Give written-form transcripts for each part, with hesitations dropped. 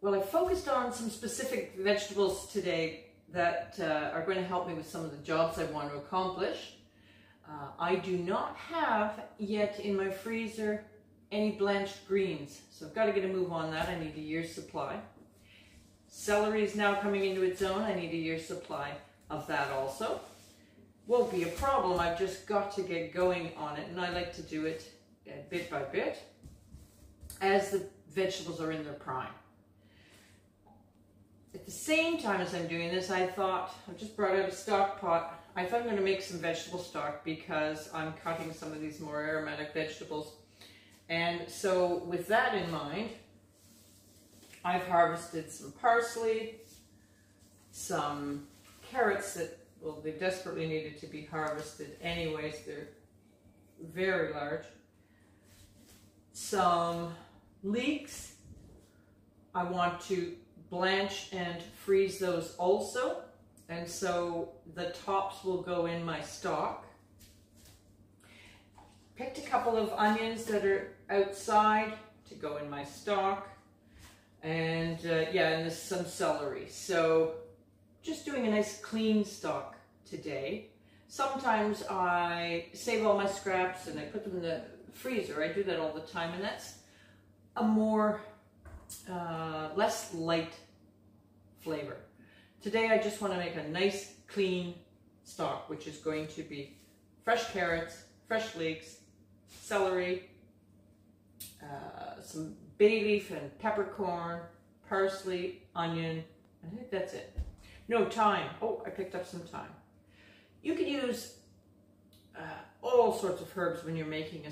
Well, I focused on some specific vegetables today that are going to help me with some of the jobs I want to accomplish. I do not have yet in my freezer any blanched greens, so I've got to get a move on that. I need a year's supply. Celery is now coming into its own. I need a year's supply of that also. Won't be a problem. I've just got to get going on it, and I like to do it bit by bit as the vegetables are in their prime. At the same time as I'm doing this, I thought, I just brought out a stock pot. I thought I'm going to make some vegetable stock because I'm cutting some of these more aromatic vegetables. And so with that in mind, I've harvested some parsley, some carrots that, well, they desperately needed to be harvested anyways. They're very large. Some leeks. I want to blanch and freeze those also, and so the tops will go in my stock. Picked a couple of onions that are outside to go in my stock, and yeah, and there's some celery. So just doing a nice clean stock today. Sometimes I save all my scraps and I put them in the freezer. I do that all the time, and that's a more less light flavor. Today I just want to make a nice clean stock, which is going to be fresh carrots, fresh leeks, celery, some bay leaf and peppercorn, parsley, onion. I think that's it. No, thyme. Oh, I picked up some thyme. You can use all sorts of herbs when you're making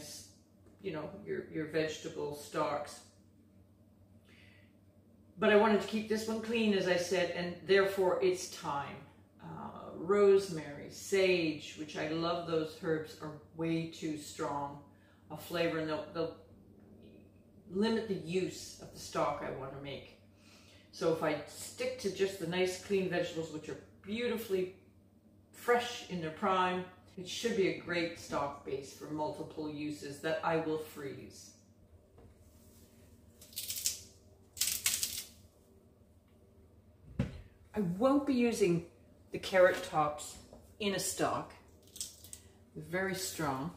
your vegetable stocks. But I wanted to keep this one clean, as I said, and therefore it's thyme. Rosemary, sage, which I love. Those herbs are way too strong a flavor, and they'll limit the use of the stock I want to make. So if I stick to just the nice clean vegetables, which are beautifully fresh in their prime, it should be a great stock base for multiple uses that I will freeze. I won't be using the carrot tops in a stock. They're very strong.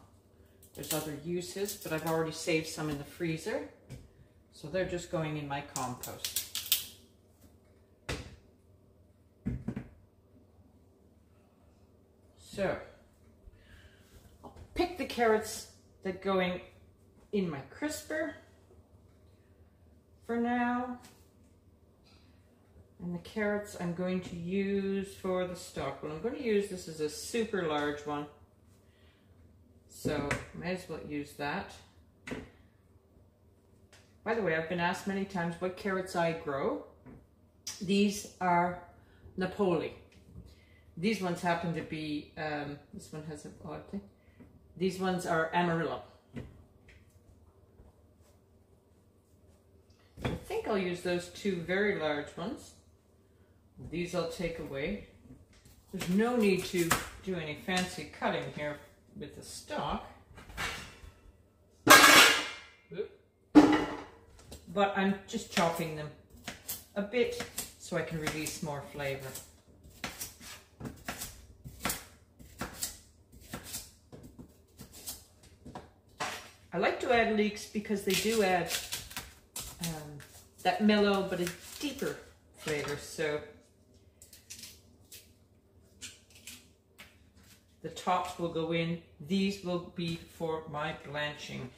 There's other uses, but I've already saved some in the freezer, so they're just going in my compost. So I'll pick the carrots that are going in my crisper for now. And the carrots I'm going to use for the stock. Well, I'm going to use this as a super large one, so might as well use that. By the way, I've been asked many times what carrots I grow. These are Napoli. These ones happen to be, this one has an odd thing. These ones are Amarillo. I think I'll use those two very large ones. These I'll take away. There's no need to do any fancy cutting here with the stock. But I'm just chopping them a bit so I can release more flavor. I like to add leeks because they do add that mellow but a deeper flavor. So the tops will go in. These will be for my blanching.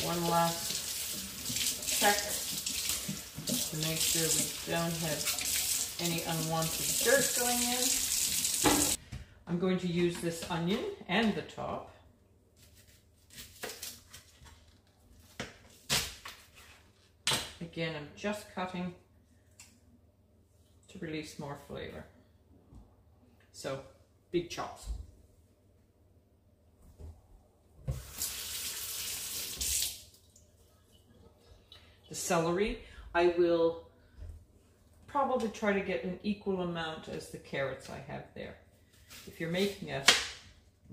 One last check to make sure we don't have any unwanted dirt going in. I'm going to use this onion and the top. Again, I'm just cutting to release more flavor. So, big chops. the celery, I will probably try to get an equal amount as the carrots I have there. If you're making a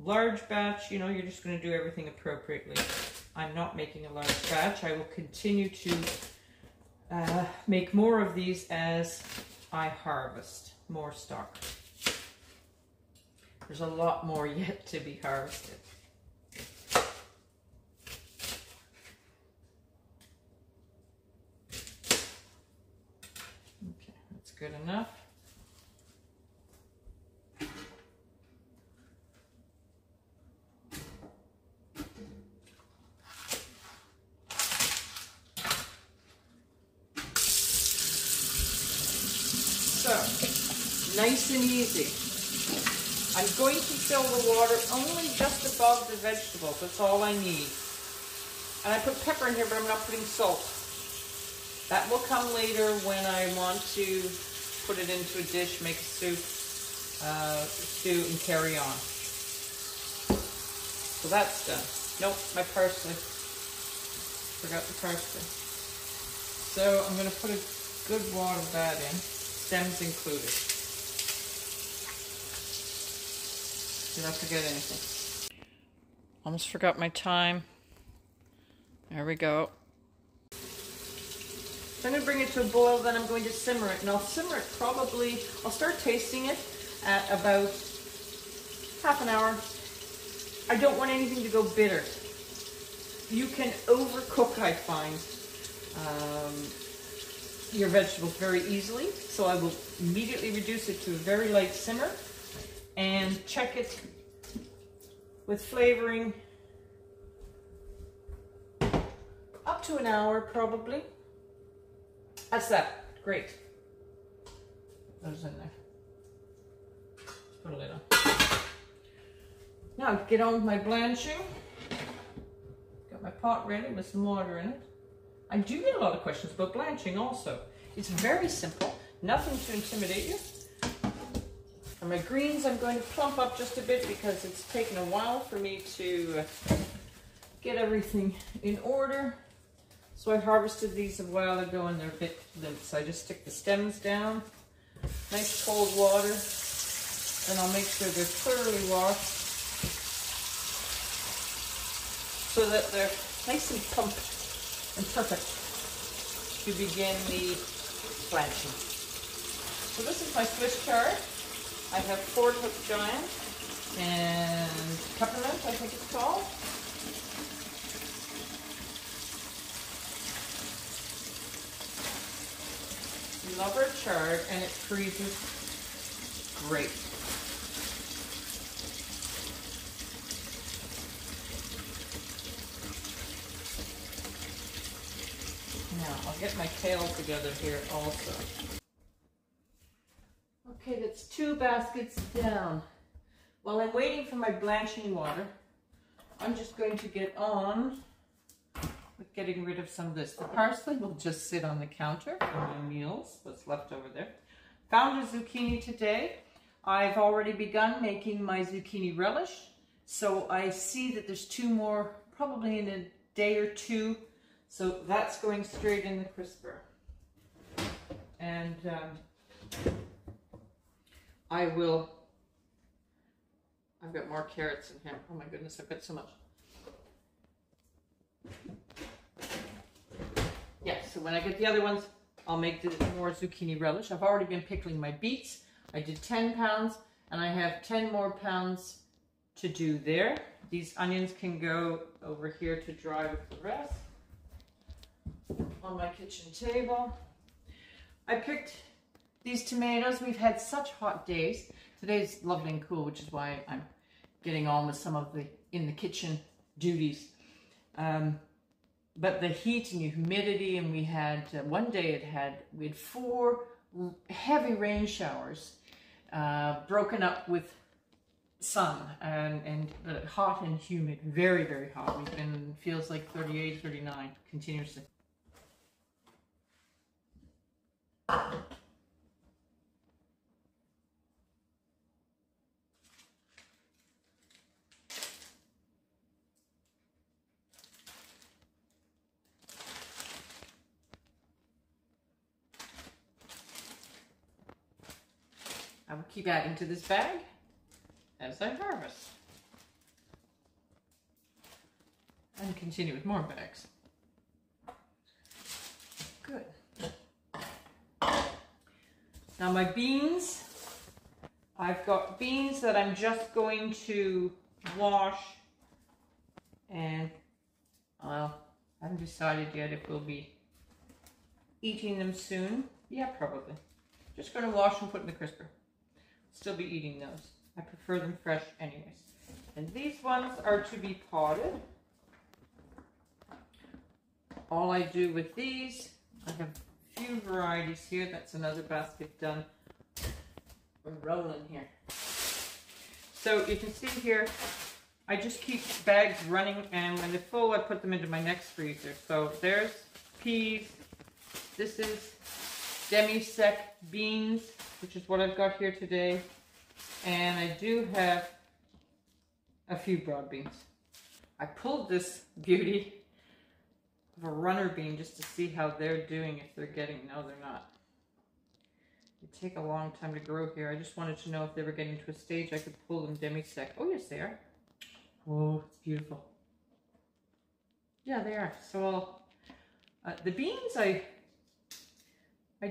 large batch, you know, you're just going to do everything appropriately. I'm not making a large batch. I will continue to make more of these as I harvest more stock. There's a lot more yet to be harvested. Okay, that's good enough. So, nice and easy. I'm going to fill the water only just above the vegetables. That's all I need. And I put pepper in here, but I'm not putting salt. That will come later when I want to put it into a dish, make a soup, stew, and carry on. So that's done. Nope, my parsley. Forgot the parsley. So I'm going to put a good wad of that in. Stems included. Did I forget anything? Almost forgot my time. There we go. So I'm going to bring it to a boil, then I'm going to simmer it. And I'll simmer it probably, I'll start tasting it at about half an hour. I don't want anything to go bitter. You can overcook, I find, your vegetables very easily. So I will immediately reduce it to a very light simmer and check it with flavoring up to an hour probably. That's that. Great. Those in there. Let's put a lid on. Now get on with my blanching. Got my pot ready with some water in it. I do get a lot of questions about blanching also. It's very simple. Nothing to intimidate you. For my greens, I'm going to plump up just a bit because it's taken a while for me to get everything in order. So I harvested these a while ago and they're a bit limp. So I just stick the stems down, nice cold water, and I'll make sure they're thoroughly washed so that they're nice and plump and perfect to begin the blanching. So this is my Swiss chard. I have Fort Hook Giant and Peppermint, I think it's called. We love our chard and it freezes great. Now I'll get my kale together here also. Okay, that's 2 baskets down. While I'm waiting for my blanching water, I'm just going to get on with getting rid of some of this. The parsley will just sit on the counter for my meals, what's left over there. Found a zucchini today. I've already begun making my zucchini relish. So I see that there's 2 more, probably in a day or 2. So that's going straight in the crisper. And I've got more carrots in here. Oh my goodness, I've got so much. Yeah, so when I get the other ones, I'll make the more zucchini relish. I've already been pickling my beets. I did 10 pounds and I have 10 more pounds to do there. These onions can go over here to dry with the rest on my kitchen table. I picked these tomatoes. We've had such hot days. Today's lovely and cool, which is why I'm getting on with some of the in the kitchen duties. But the heat and the humidity, and we had one day we had 4 heavy rain showers, broken up with sun and hot and humid, very, very hot. We've been, feels like 38, 39 continuously. will keep adding to this bag as I harvest. And continue with more bags. Good. Now my beans, I've got beans that I'm just going to wash, and well, I haven't decided yet if we'll be eating them soon. Yeah, probably. Just going to wash and put in the crisper. Still be eating those. I prefer them fresh anyways. And these ones are to be potted. All I do with these, I have a few varieties here. That's another basket done. We're rolling here. So you can see here, I just keep bags running, and when they're full, I put them into my next freezer. So there's peas. This is demi-sec beans, which is what I've got here today. And I do have a few broad beans. I pulled this beauty of a runner bean just to see how they're doing, if they're getting, no, they're not. They take a long time to grow here. I just wanted to know if they were getting to a stage I could pull them demi-sec. Oh, yes, they are. Oh, it's beautiful. Yeah, they are. So the beans I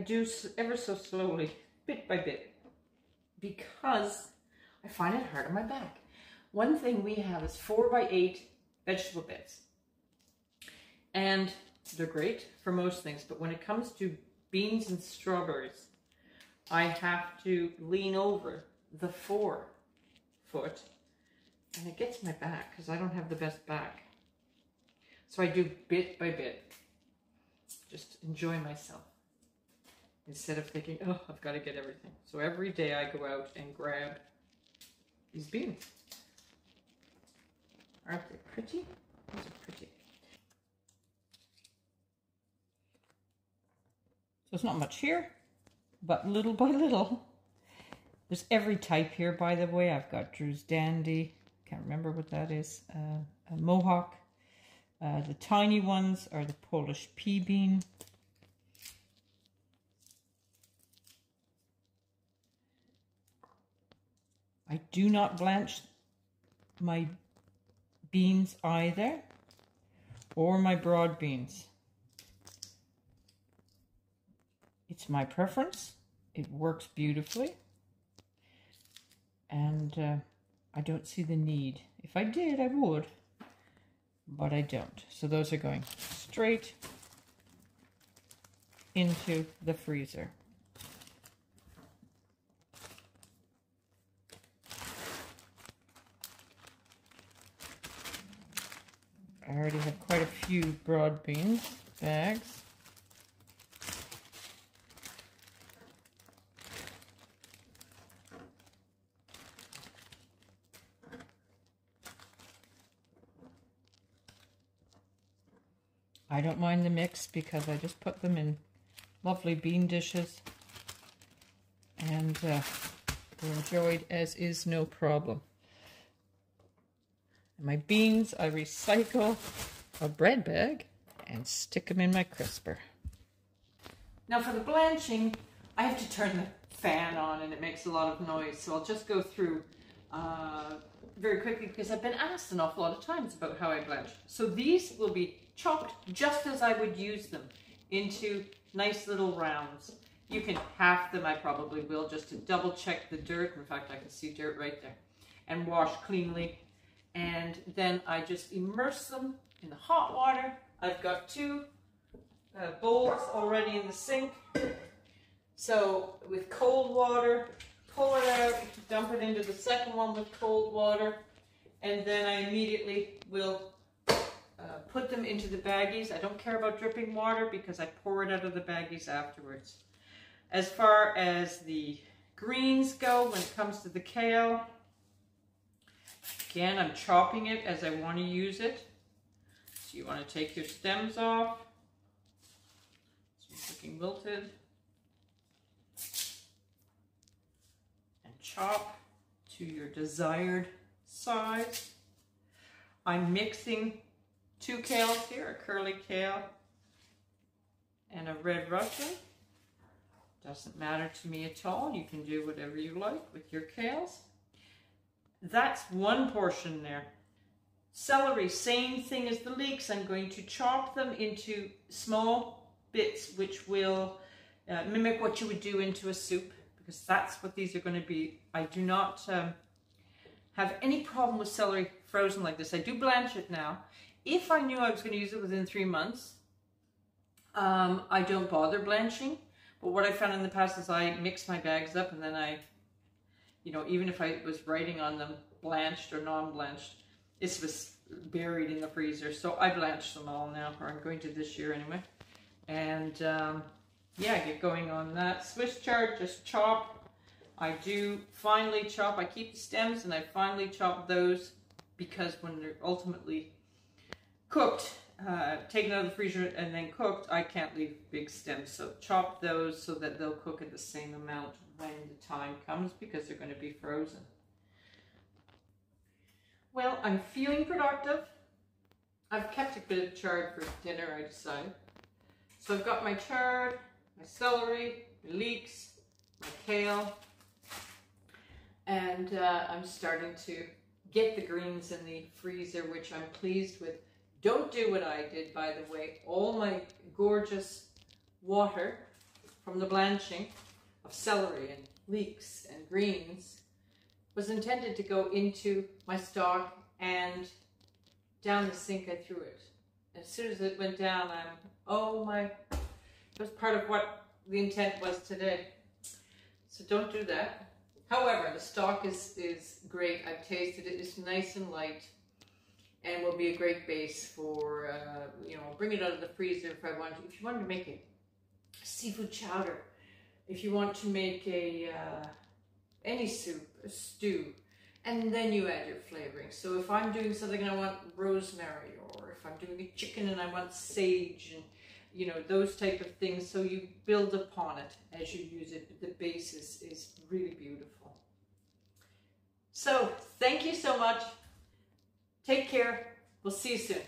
do ever so slowly, bit by bit, because I find it hard on my back. One thing we have is 4x8 vegetable beds. And they're great for most things, but when it comes to beans and strawberries, I have to lean over the 4-foot, and it gets my back because I don't have the best back. So I do bit by bit, just enjoy myself, instead of thinking, oh, I've got to get everything. So every day I go out and grab these beans. Aren't they pretty? These are pretty. So it's not much here, but little by little. There's every type here, by the way. I've got Drew's Dandy. Can't remember what that is. A Mohawk. The tiny ones are the Polish pea bean. I do not blanch my beans either, or my broad beans. It's my preference. It works beautifully. And I don't see the need. If I did, I would. But I don't. So those are going straight into the freezer. I already have quite a few broad beans bags. I don't mind the mix because I just put them in lovely bean dishes, and they're enjoyed as is, no problem. And my beans, I recycle a bread bag and stick them in my crisper. Now for the blanching, I have to turn the fan on and it makes a lot of noise, so I'll just go through very quickly because I've been asked an awful lot of times about how I blanch. So these will be chopped just as I would use them into nice little rounds. You can half them, I probably will, just to double check the dirt. In fact, I can see dirt right there. And wash cleanly. And then I just immerse them in the hot water. I've got two bowls already in the sink. So with cold water, pull it out, dump it into the second one with cold water, and then I immediately will put them into the baggies. I don't care about dripping water because I pour it out of the baggies afterwards. As far as the greens go, when it comes to the kale, again, I'm chopping it as I want to use it. So you want to take your stems off. It's looking wilted. And chop to your desired size. I'm mixing two kales here, a curly kale and a red Russian, Doesn't matter to me at all. You can do whatever you like with your kales. That's one portion there. Celery, same thing as the leeks. I'm going to chop them into small bits, which will mimic what you would do into a soup, because that's what these are going to be. I do not have any problem with celery frozen like this. I do blanch it now. If I knew I was going to use it within 3 months, I don't bother blanching. But what I found in the past is I mix my bags up, and then I, you know, even if I was writing on them blanched or non-blanched, it was buried in the freezer. So I blanch them all now, or I'm going to this year anyway. And yeah, get going on that. Swiss chard, just chop. I do finely chop. I keep the stems and I finely chop those, because when they're ultimately cooked, taken out of the freezer and then cooked, I can't leave big stems. So chop those so that they'll cook at the same amount when the time comes, because they're going to be frozen. Well, I'm feeling productive. I've kept a bit of chard for dinner, I decided. So I've got my chard, my celery, my leeks, my kale, and I'm starting to get the greens in the freezer, which I'm pleased with. Don't do what I did, by the way. All my gorgeous water from the blanching of celery and leeks and greens was intended to go into my stock, and down the sink I threw it. As soon as it went down, it was part of what the intent was today. So don't do that. However, the stock is great. I've tasted it. It's nice and light, and will be a great base for, you know, bring it out of the freezer if I want to. If you want to make a seafood chowder, if you want to make any soup, a stew, and then you add your flavoring. So if I'm doing something and I want rosemary, or if I'm doing a chicken and I want sage, and you know, those type of things. So you build upon it as you use it. But the base is really beautiful. So thank you so much. Take care. We'll see you soon.